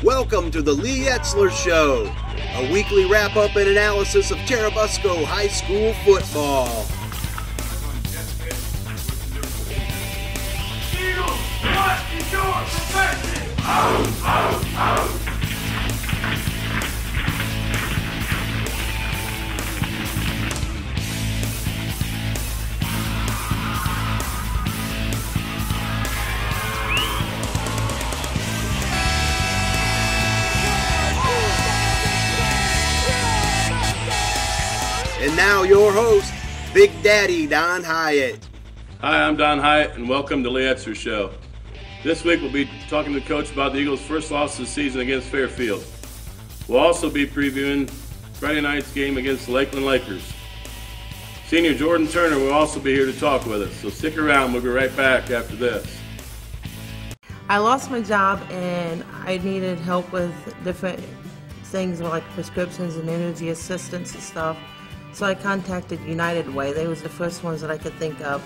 Welcome to the Lee Etzler Show, a weekly wrap-up and analysis of Churubusco High School Football. Eagles, what is your profession? Out, out, out. And now your host, Big Daddy Don Hyatt. Hi, I'm Don Hyatt, and welcome to Lee Etzler Show. This week we'll be talking to the coach about the Eagles' first loss of the season against Fairfield. We'll also be previewing Friday night's game against the Lakeland Lakers. Senior Jordan Turner will also be here to talk with us, so stick around. We'll be right back after this. I lost my job and I needed help with different things like prescriptions and energy assistance and stuff. So I contacted United Way. They was the first ones that I could think of.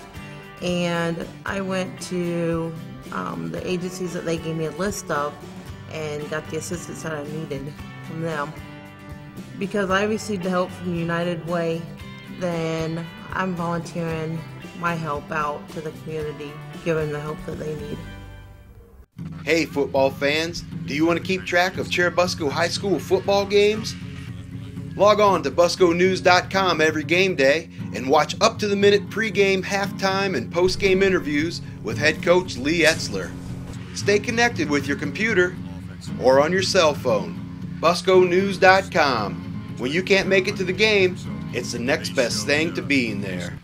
And I went to the agencies that they gave me a list of and got the assistance that I needed from them. Because I received the help from United Way, then I'm volunteering my help out to the community, giving the help that they need. Hey football fans, do you want to keep track of Churubusco High School football games? Log on to busconews.com every game day and watch up-to-the-minute pregame, halftime, and postgame interviews with head coach Lee Etzler. Stay connected with your computer or on your cell phone. busconews.com. When you can't make it to the game, it's the next best thing to being there.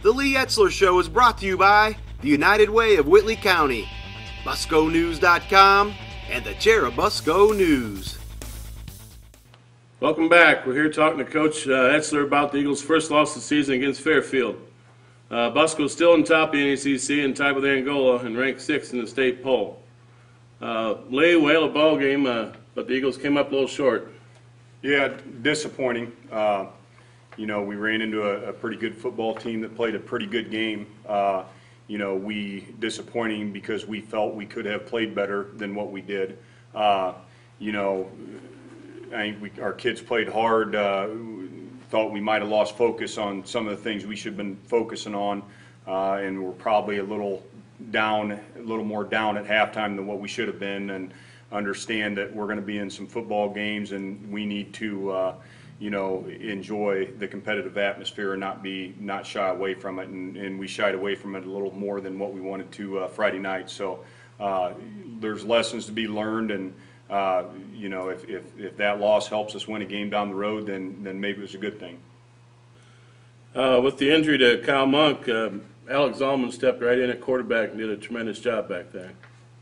The Lee Etzler Show is brought to you by the United Way of Whitley County, busconews.com, and the Churubusco News. Welcome back. We're here talking to Coach Etzler about the Eagles' first loss of the season against Fairfield. Busco's still on top of the NECC and tied with Angola and ranked 6th in the state poll. Lee, whale of ball game, but the Eagles came up a little short. Yeah, disappointing. We ran into a pretty good football team that played a pretty good game. Disappointing because we felt we could have played better than what we did. I think our kids played hard. Thought we might have lost focus on some of the things we should have been focusing on, and we're probably a little more down at halftime than what we should have been. And understand that we're going to be in some football games, and we need to, enjoy the competitive atmosphere and not shy away from it. And we shied away from it a little more than what we wanted to Friday night. So there's lessons to be learned, and if that loss helps us win a game down the road, then maybe it was a good thing. With the injury to Kyle Monk, Alex Zalman stepped right in at quarterback and did a tremendous job back there.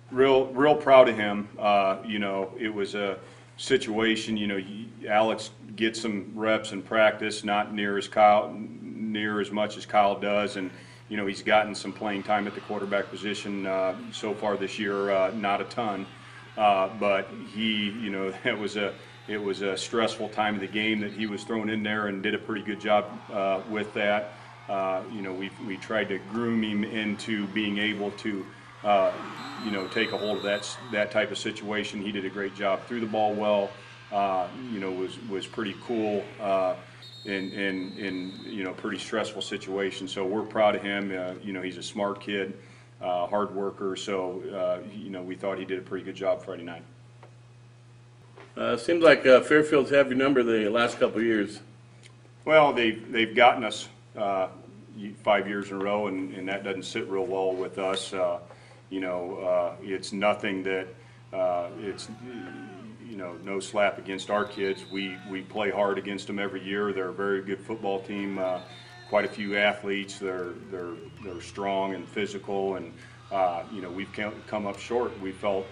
Real proud of him. It was a situation. Alex gets some reps in practice, not near as much as Kyle does, and he's gotten some playing time at the quarterback position so far this year. Not a ton. But it was a stressful time of the game that he was thrown in there and did a pretty good job with that. We tried to groom him into being able to, take a hold of that type of situation. He did a great job, threw the ball well, was pretty cool in pretty stressful situation. So we're proud of him. He's a smart kid. Hard worker, so we thought he did a pretty good job Friday night. Seems like Fairfield's have your number the last couple of years. Well, they've gotten us 5 years in a row, and that doesn't sit real well with us. It's nothing that it's no slap against our kids. We play hard against them every year. They're a very good football team. Quite a few athletes. They're strong and physical, and we've come up short. We felt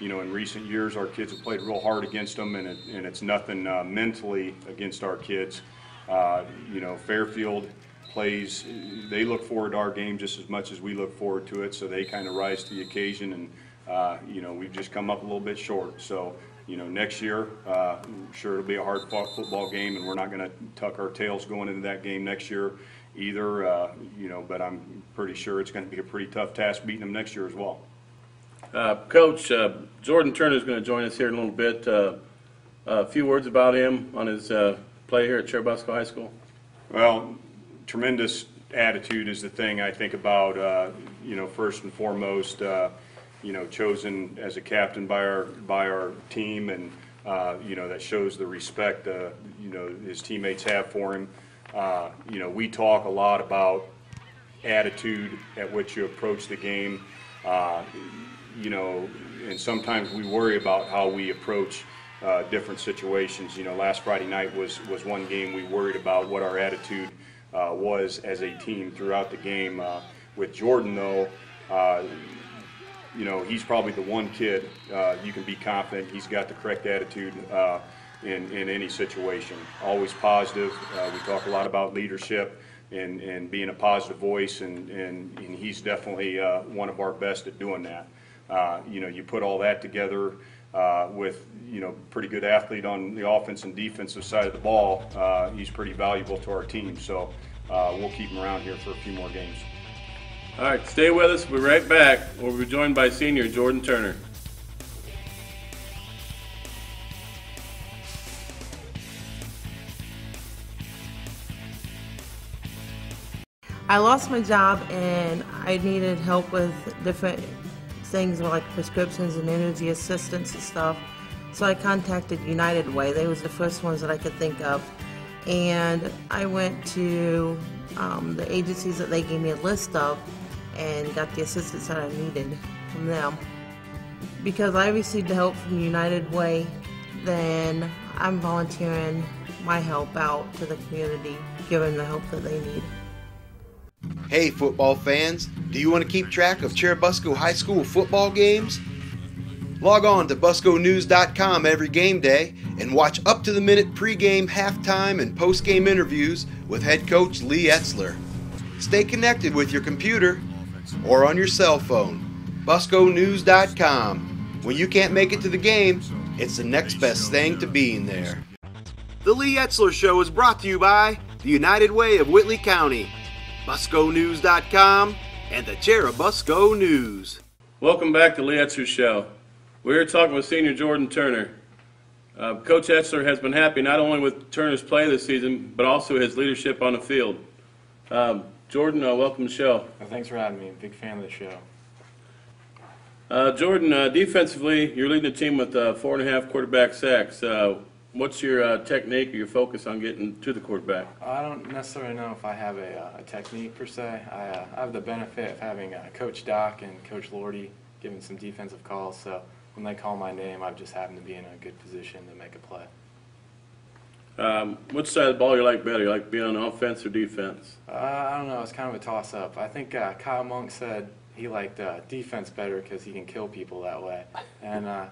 in recent years our kids have played real hard against them, and it's nothing mentally against our kids. Fairfield plays. They look forward to our game just as much as we look forward to it, so they kind of rise to the occasion, and we've just come up a little bit short. So next year, I'm sure it'll be a hard-fought football game, and we're not going to tuck our tails going into that game next year either. But I'm pretty sure it's going to be a pretty tough task beating them next year as well. Coach, Jordan Turner is going to join us here in a little bit. A few words about him on his play here at Churubusco High School. Well, tremendous attitude is the thing I think about, first and foremost, chosen as a captain by our team, and, that shows the respect, his teammates have for him. We talk a lot about attitude at which you approach the game, and sometimes we worry about how we approach different situations. Last Friday night was one game we worried about what our attitude was as a team throughout the game. With Jordan, though, he's probably the one kid you can be confident he's got the correct attitude in any situation. Always positive. We talk a lot about leadership and being a positive voice, and he's definitely one of our best at doing that. You put all that together with pretty good athlete on the offense and defensive side of the ball. He's pretty valuable to our team, so we'll keep him around here for a few more games. All right, stay with us. We'll be right back. We'll be joined by senior Jordan Turner. I lost my job and I needed help with different things like prescriptions and energy assistance and stuff. So I contacted United Way. They was the first ones that I could think of. And I went to the agencies that they gave me a list of and got the assistance that I needed from them. Because I received the help from United Way, then I'm volunteering my help out to the community, giving the help that they need. Hey football fans, do you want to keep track of Churubusco High School football games? Log on to busconews.com every game day and watch up-to-the-minute pregame, halftime, and postgame interviews with head coach Lee Etzler. Stay connected with your computer or on your cell phone. busconews.com. When you can't make it to the game, it's the next best thing to being there. The Lee Etzler Show is brought to you by the United Way of Whitley County, busconews.com, and the Churubusco News. Welcome back to Lee Etzler Show. We're talking with senior Jordan Turner. Coach Etzler has been happy not only with Turner's play this season, but also his leadership on the field. Jordan, welcome to the show. Well, thanks for having me. Big fan of the show. Jordan, defensively, you're leading the team with 4.5 quarterback sacks. What's your technique or your focus on getting to the quarterback? I don't necessarily know if I have a technique per se. I have the benefit of having Coach Doc and Coach Lordy giving some defensive calls, so when they call my name, I've just happened to be in a good position to make a play. Which side of the ball you like better? You like being on offense or defense? I don't know. It's kind of a toss-up. I think Kyle Monk said he liked defense better because he can kill people that way. And I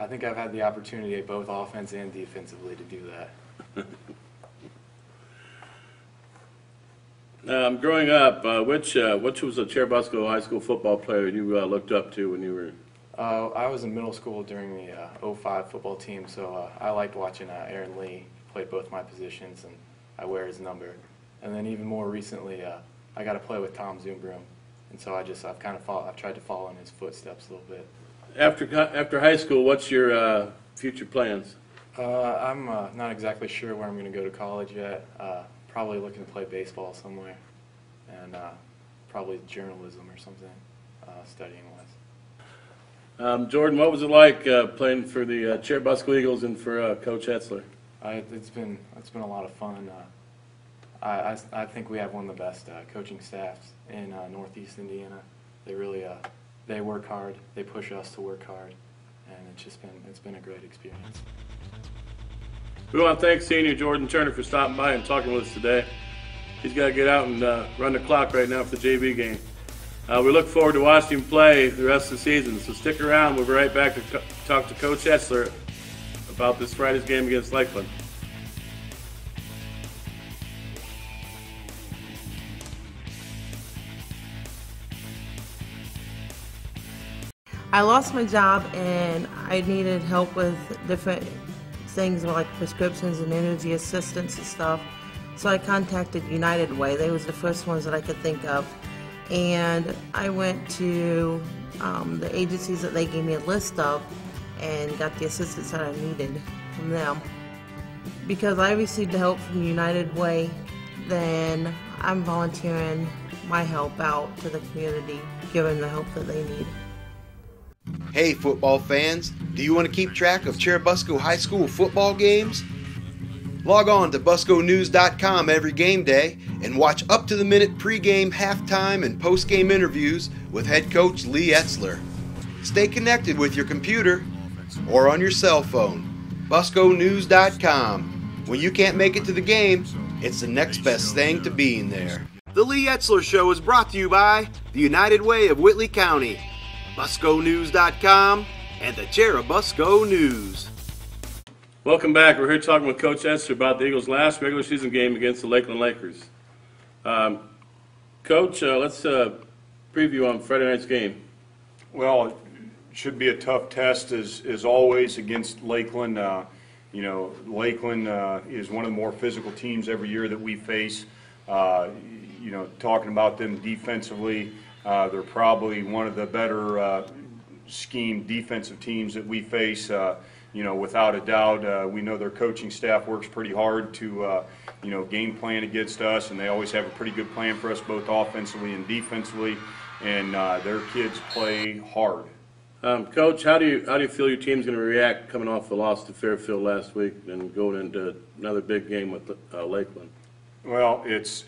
think I've had the opportunity at both offense and defensively to do that. Growing up, which was a Churubusco High School football player you looked up to when you were? I was in middle school during the 05 football team, so I liked watching Aaron Lee. Played both my positions, and I wear his number. And then even more recently, I got to play with Tom Zoombroom, and so I've tried to follow in his footsteps a little bit. After high school, what's your future plans? I'm not exactly sure where I'm going to go to college yet. Probably looking to play baseball somewhere, and probably journalism or something, studying-wise. Jordan, what was it like playing for the Churubusco Eagles and for Coach Etzler? It's been a lot of fun. I think we have one of the best coaching staffs in Northeast Indiana. They really they work hard. They push us to work hard, and it's been a great experience. We want to thank senior Jordan Turner for stopping by and talking with us today. He's got to get out and run the clock right now for the JV game. We look forward to watching him play the rest of the season, so stick around. We'll be right back to talk to Coach Etzler about this Friday's game against Lakeland. I lost my job and I needed help with different things like prescriptions and energy assistance and stuff. So I contacted United Way. They was the first ones that I could think of. And I went to the agencies that they gave me a list of and got the assistance that I needed from them. Because I received help from United Way, then I'm volunteering my help out to the community, giving the help that they need. Hey football fans, do you want to keep track of Churubusco High School football games? Log on to busconews.com every game day and watch up-to-the-minute pregame, halftime, and postgame interviews with head coach Lee Etzler. Stay connected with your computer or on your cell phone. busconews.com. When you can't make it to the game, it's the next best thing to being there. The Lee Etzler Show is brought to you by the United Way of Whitley County, busconews.com, and the Churubusco News. Welcome back. We're here talking with Coach Etzler about the Eagles' last regular season game against the Lakeland Lakers. Coach, let's preview on Friday night's game. Well, it should be a tough test as always against Lakeland. Lakeland is one of the more physical teams every year that we face. Talking about them defensively, they're probably one of the better scheme defensive teams that we face. Without a doubt, we know their coaching staff works pretty hard to, game plan against us, and they always have a pretty good plan for us, both offensively and defensively, and their kids play hard. Coach, how do you feel your team's going to react coming off the loss to Fairfield last week and going into another big game with Lakeland? Well, it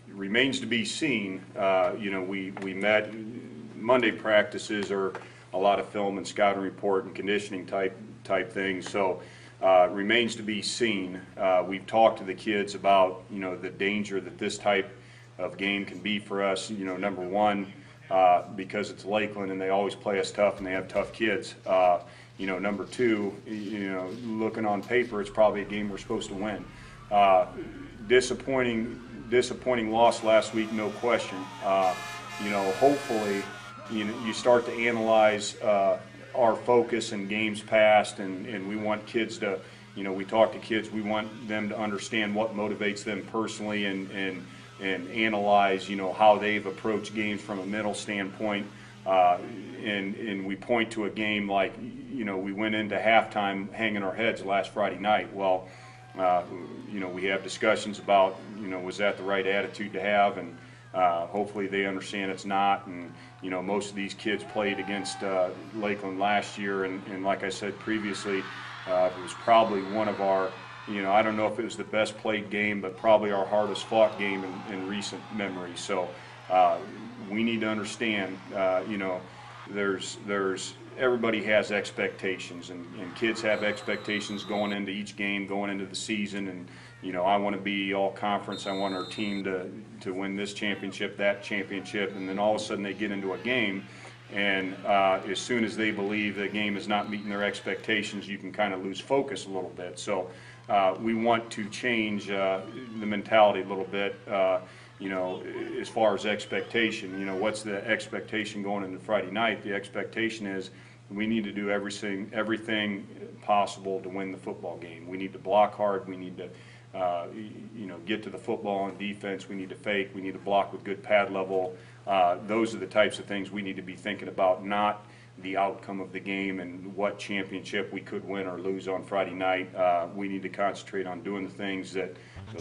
remains to be seen. We met. Monday practices are a lot of film and scouting report and conditioning type things. So remains to be seen. We've talked to the kids about the danger that this type of game can be for us. Number one, because it's Lakeland and they always play us tough and they have tough kids. Number two, looking on paper, it's probably a game we're supposed to win. Disappointing loss last week, no question. Hopefully, you start to analyze our focus in games past, and we want kids to, we talk to kids, we want them to understand what motivates them personally and analyze, how they've approached games from a mental standpoint. And we point to a game like, we went into halftime hanging our heads last Friday night. Well, we have discussions about, was that the right attitude to have? And hopefully they understand it's not. And, most of these kids played against Lakeland last year. And like I said previously, it was probably one of our, I don't know if it was the best played game, but probably our hardest fought game in recent memory. So we need to understand, everybody has expectations, and kids have expectations going into each game, going into the season. And I want to be all conference. I want our team to win this championship, that championship, and then all of a sudden they get into a game, and as soon as they believe the game is not meeting their expectations, you can kind of lose focus a little bit. So we want to change the mentality a little bit. As far as expectation, what's the expectation going into Friday night? The expectation is we need to do everything possible to win the football game. We need to block hard. We need to, get to the football on defense. We need to fake. We need to block with good pad level. Those are the types of things we need to be thinking about, not the outcome of the game and what championship we could win or lose on Friday night. We need to concentrate on doing the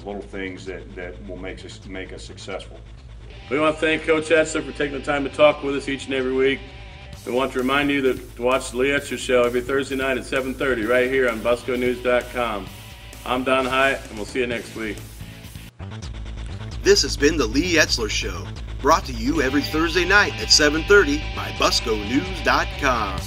little things that will make us successful. We want to thank Coach Etzler for taking the time to talk with us each and every week. We want to remind you to watch the Lee Etzler Show every Thursday night at 7:30 right here on busconews.com. I'm Don Hyatt, and we'll see you next week. This has been the Lee Etzler Show, brought to you every Thursday night at 7:30 by busconews.com.